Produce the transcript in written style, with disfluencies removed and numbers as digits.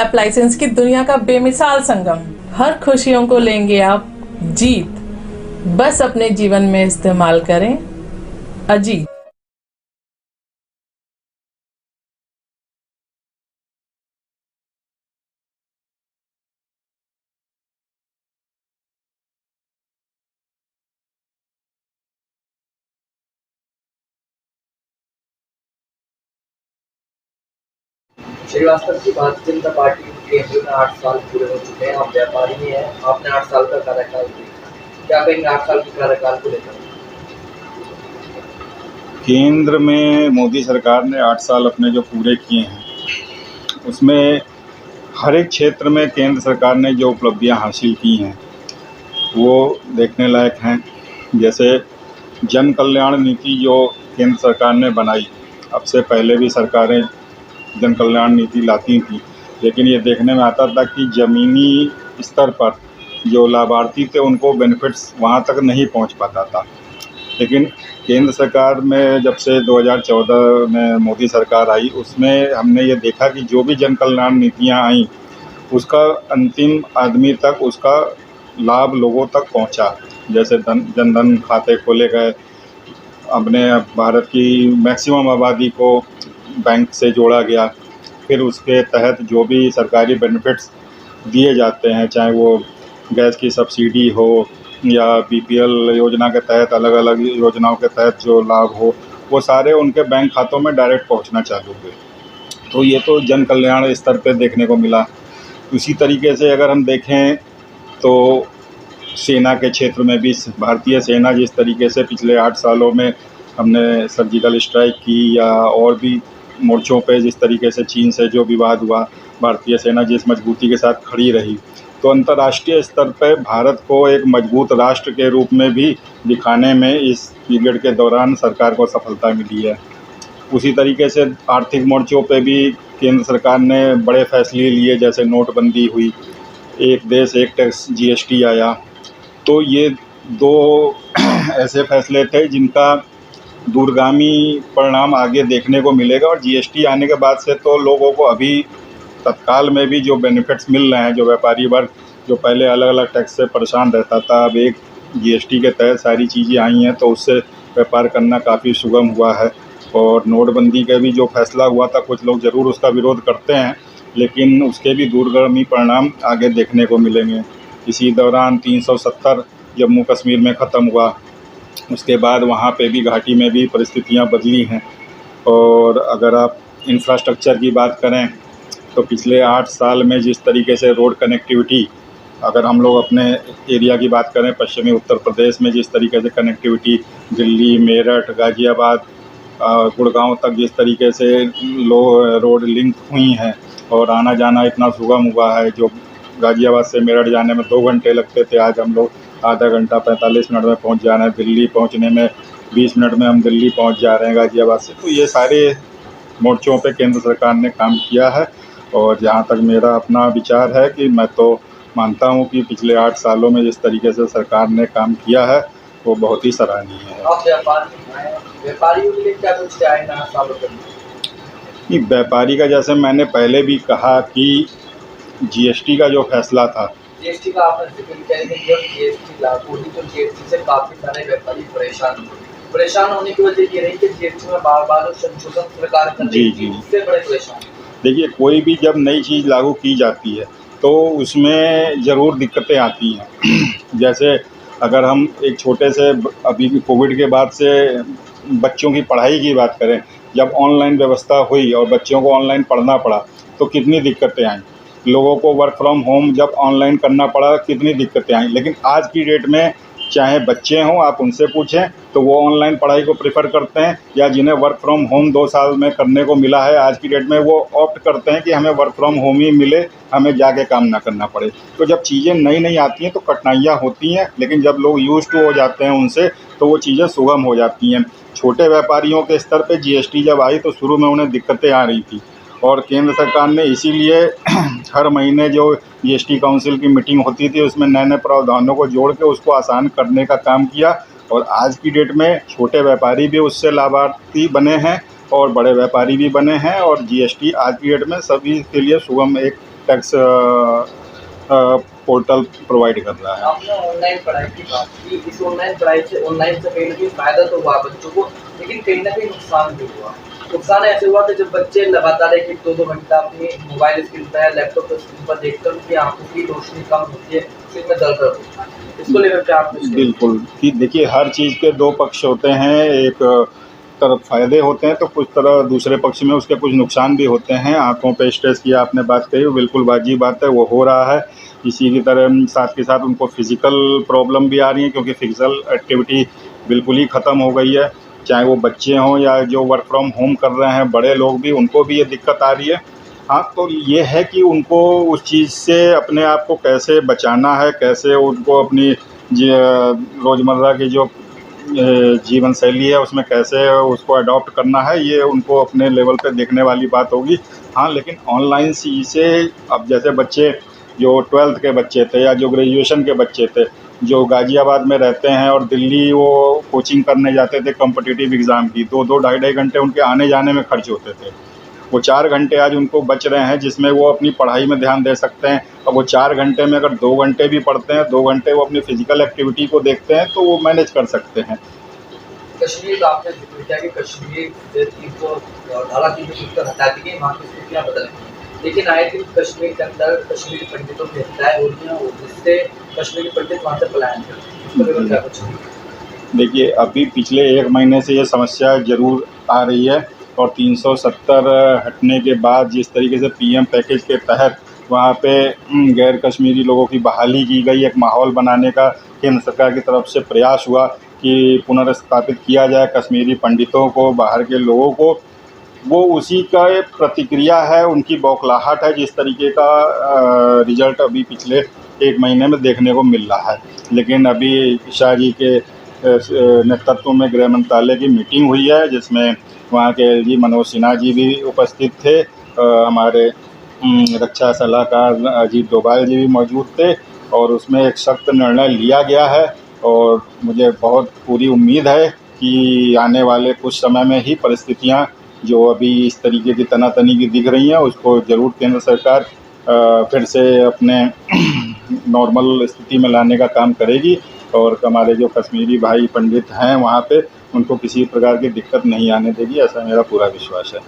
App licence की दुनिया का बेमिसाल संगम। हर खुशियों को लेंगे आप जीत, बस अपने जीवन में इस्तेमाल करें अजीत। श्रीवास्तव जी, भारतीय जनता पार्टी केंद्र में 8 साल पूरे हो चुके हैं। आप व्यापारी ही हैं, आपने 8 साल का कार्यकाल देखा। क्या कहेंगे 8 साल के कार्यकाल को लेकर? केंद्र में मोदी सरकार ने 8 साल अपने जो पूरे किए हैं, उसमें हर एक क्षेत्र में केंद्र सरकार ने जो उपलब्धियां हासिल की हैं वो देखने लायक हैं। जैसे जन कल्याण नीति जो केंद्र सरकार ने बनाई, अब से पहले भी सरकारें जन कल्याण नीति लाती थी, लेकिन ये देखने में आता था कि ज़मीनी स्तर पर जो लाभार्थी थे उनको बेनिफिट्स वहाँ तक नहीं पहुँच पाता था। लेकिन केंद्र सरकार में जब से 2014 में मोदी सरकार आई, उसमें हमने ये देखा कि जो भी जन कल्याण नीतियाँ आईं, उसका अंतिम आदमी तक उसका लाभ लोगों तक पहुंचा। जैसे जनधन खाते खोले गए, अपने भारत की मैक्सिमम आबादी को बैंक से जोड़ा गया। फिर उसके तहत जो भी सरकारी बेनिफिट्स दिए जाते हैं, चाहे वो गैस की सब्सिडी हो या बीपीएल योजना के तहत अलग अलग योजनाओं के तहत जो लाभ हो, वो सारे उनके बैंक खातों में डायरेक्ट पहुंचना चालू हुए। तो ये तो जन कल्याण स्तर पे देखने को मिला। उसी तरीके से अगर हम देखें तो सेना के क्षेत्र में भी भारतीय सेना जिस तरीके से पिछले 8 सालों में हमने सर्जिकल स्ट्राइक की या और भी मोर्चों पे जिस तरीके से चीन से जो विवाद हुआ, भारतीय सेना जिस मजबूती के साथ खड़ी रही, तो अंतर्राष्ट्रीय स्तर पे भारत को एक मजबूत राष्ट्र के रूप में भी दिखाने में इस पीरियड के दौरान सरकार को सफलता मिली है। उसी तरीके से आर्थिक मोर्चों पे भी केंद्र सरकार ने बड़े फैसले लिए, जैसे नोटबंदी हुई, एक देश एक टैक्स जीएसटी आया। तो ये दो ऐसे फैसले थे जिनका दूरगामी परिणाम आगे देखने को मिलेगा। और जीएसटी आने के बाद से तो लोगों को अभी तत्काल में भी जो बेनिफिट्स मिल रहे हैं, जो व्यापारी वर्ग जो पहले अलग अलग टैक्स से परेशान रहता था, अब एक जीएसटी के तहत सारी चीज़ें आई हैं तो उससे व्यापार करना काफ़ी सुगम हुआ है। और नोटबंदी का भी जो फैसला हुआ था, कुछ लोग ज़रूर उसका विरोध करते हैं, लेकिन उसके भी दूरगामी परिणाम आगे देखने को मिलेंगे। इसी दौरान 370 जम्मू कश्मीर में ख़त्म हुआ, उसके बाद वहाँ पे भी घाटी में भी परिस्थितियाँ बदली हैं। और अगर आप इंफ्रास्ट्रक्चर की बात करें तो पिछले 8 साल में जिस तरीके से रोड कनेक्टिविटी, अगर हम लोग अपने एरिया की बात करें पश्चिमी उत्तर प्रदेश में, जिस तरीके से कनेक्टिविटी दिल्ली, मेरठ, गाज़ियाबाद, गुड़गांव तक जिस तरीके से रोड लिंक हुई हैं और आना जाना इतना सुगम हुआ है, जो गाज़ियाबाद से मेरठ जाने में 2 घंटे लगते थे, आज हम लोग आधा घंटा 45 मिनट में पहुंच जा रहे हैं। दिल्ली पहुंचने में 20 मिनट में हम दिल्ली पहुंच जा रहे हैं गाज़ियाबाद से। तो ये सारे मोर्चों पे केंद्र सरकार ने काम किया है। और जहाँ तक मेरा अपना विचार है कि मैं तो मानता हूँ कि पिछले 8 सालों में जिस तरीके से सरकार ने काम किया है वो बहुत ही सराहनीय है। आप व्यापारियों के लिए क्या कुछ चाहे ना सालों में? कि व्यापारी का, जैसे मैंने पहले भी कहा कि जीएसटी का जो फैसला था, जीएसटी का आपने जिक्र किया, लेकिन जब जीएसटी लागू हुई तो जीएसटी से काफी सारे व्यापारी परेशान होने की वजह ये रही कि जीएसटी में बार-बार संशोधन सरकार कर रही थी, उससे बड़े परेशान। देखिए, कोई भी जब नई चीज़ लागू की जाती है तो उसमें ज़रूर दिक्कतें आती हैं। जैसे अगर हम एक छोटे से अभी कोविड के बाद से बच्चों की पढ़ाई की बात करें, जब ऑनलाइन व्यवस्था हुई और बच्चों को ऑनलाइन पढ़ना पड़ा तो कितनी दिक्कतें आईं। लोगों को वर्क फ्रॉम होम जब ऑनलाइन करना पड़ा, कितनी दिक्कतें आईं। लेकिन आज की डेट में चाहे बच्चे हों, आप उनसे पूछें तो वो ऑनलाइन पढ़ाई को प्रेफर करते हैं, या जिन्हें वर्क फ्रॉम होम 2 साल में करने को मिला है, आज की डेट में वो ऑप्ट करते हैं कि हमें वर्क फ्रॉम होम ही मिले, हमें जाके काम ना करना पड़े। तो जब चीज़ें नई नई आती हैं तो कठिनाइयाँ होती हैं, लेकिन जब लोग यूज्ड टू हो जाते हैं उनसे तो वो चीज़ें सुगम हो जाती हैं। छोटे व्यापारियों के स्तर पे जीएसटी जब आई तो शुरू में उन्हें दिक्कतें आ रही थी, और केंद्र सरकार ने इसीलिए हर महीने जो जीएसटी काउंसिल की मीटिंग होती थी उसमें नए नए प्रावधानों को जोड़ के उसको आसान करने का काम किया। और आज की डेट में छोटे व्यापारी भी उससे लाभार्थी बने हैं और बड़े व्यापारी भी बने हैं, और जीएसटी आज की डेट में सभी के लिए सुगम एक टैक्स पोर्टल प्रोवाइड कर रहा है। आपने ऑनलाइन पढ़ाई की बात की, इस ऑनलाइन पढ़ाई से कहीं न कहीं फायदा तो हुआ बच्चों को, लेकिन कहीं न कहीं नुकसान भी हुआ। नुकसान ऐसे हुआ कि जब बच्चे लगातार 1-1, 2-2 घंटा अपनी मोबाइल स्क्रीन पर या लैपटॉप की स्क्रीन पर देखकर उनकी आँखों की रोशनी कम होती है, सिर में दर्द होता है। इसको लेकर के आप कुछ बिल्कुल, कि देखिए हर चीज़ के दो पक्ष होते हैं, एक तरफ फ़ायदे होते हैं तो कुछ तरह दूसरे पक्ष में उसके कुछ नुकसान भी होते हैं। आँखों पे स्ट्रेस की आपने बात कही, वो बिल्कुल वाजिब बात है, वो हो रहा है। इसी की तरह साथ के साथ उनको फ़िज़िकल प्रॉब्लम भी आ रही है, क्योंकि फ़िज़िकल एक्टिविटी बिल्कुल ही ख़त्म हो गई है। चाहे वो बच्चे हों या जो वर्क फ्रॉम होम कर रहे हैं, बड़े लोग भी, उनको भी ये दिक्कत आ रही है। हाँ, तो ये है कि उनको उस चीज़ से अपने आप को कैसे बचाना है, कैसे उनको अपनी रोज़मर्रा की जो जीवन शैली है उसमें कैसे उसको अडॉप्ट करना है, ये उनको अपने लेवल पे देखने वाली बात होगी। हाँ, लेकिन ऑनलाइन से अब जैसे बच्चे जो 12th के बच्चे थे या जो ग्रेजुएशन के बच्चे थे, जो गाज़ियाबाद में रहते हैं और दिल्ली वो कोचिंग करने जाते थे कॉम्पिटिटिव एग्ज़ाम की, 2-2 ढाई-ढाई घंटे उनके आने-जाने में खर्च होते थे। वो 4 घंटे आज उनको बच रहे हैं जिसमें वो अपनी पढ़ाई में ध्यान दे सकते हैं। अब वो 4 घंटे में अगर 2 घंटे भी पढ़ते हैं, 2 घंटे वो अपनी फ़िज़िकल एक्टिविटी को देखते हैं, तो वो मैनेज कर सकते हैं। कश्मीर का आपने ज़िक्र किया कि कश्मीर की तो धारा 370 हटा दी गई, वहाँ की स्थितियाँ बदल गई। लेकिन आए दिन कश्मीर के अंदर कश्मीरी पंडितों की हत्याएँ हो रही हैं और जिससे कश्मीरी पंडित वहाँ से पलायन कर रहे हैं। इसको लेकर क्या कुछ देखिए, अभी पिछले 1 महीने से ये समस्या ज़रूर आ रही है और 370 हटने के बाद जिस तरीके से पीएम पैकेज के तहत वहाँ पे गैर कश्मीरी लोगों की बहाली की गई, एक माहौल बनाने का केंद्र सरकार की तरफ से प्रयास हुआ कि पुनर्स्थापित किया जाए कश्मीरी पंडितों को, बाहर के लोगों को, वो उसी का एक प्रतिक्रिया है, उनकी बौखलाहट है, जिस तरीके का रिज़ल्ट अभी पिछले 1 महीने में देखने को मिल रहा है। लेकिन अभी शाह जी के नेतृत्व में गृह मंत्रालय की मीटिंग हुई है, जिसमें वहाँ के एलजी मनोज सिन्हा जी भी उपस्थित थे, हमारे रक्षा सलाहकार अजीत डोभाल जी भी मौजूद थे और उसमें एक सख्त निर्णय लिया गया है और मुझे बहुत पूरी उम्मीद है कि आने वाले कुछ समय में ही परिस्थितियाँ जो अभी इस तरीके की तनातनी की दिख रही हैं, उसको ज़रूर केंद्र सरकार फिर से अपने नॉर्मल स्थिति में लाने का काम करेगी और हमारे जो कश्मीरी भाई पंडित हैं वहाँ पे, उनको किसी प्रकार की दिक्कत नहीं आने देगी, ऐसा मेरा पूरा विश्वास है।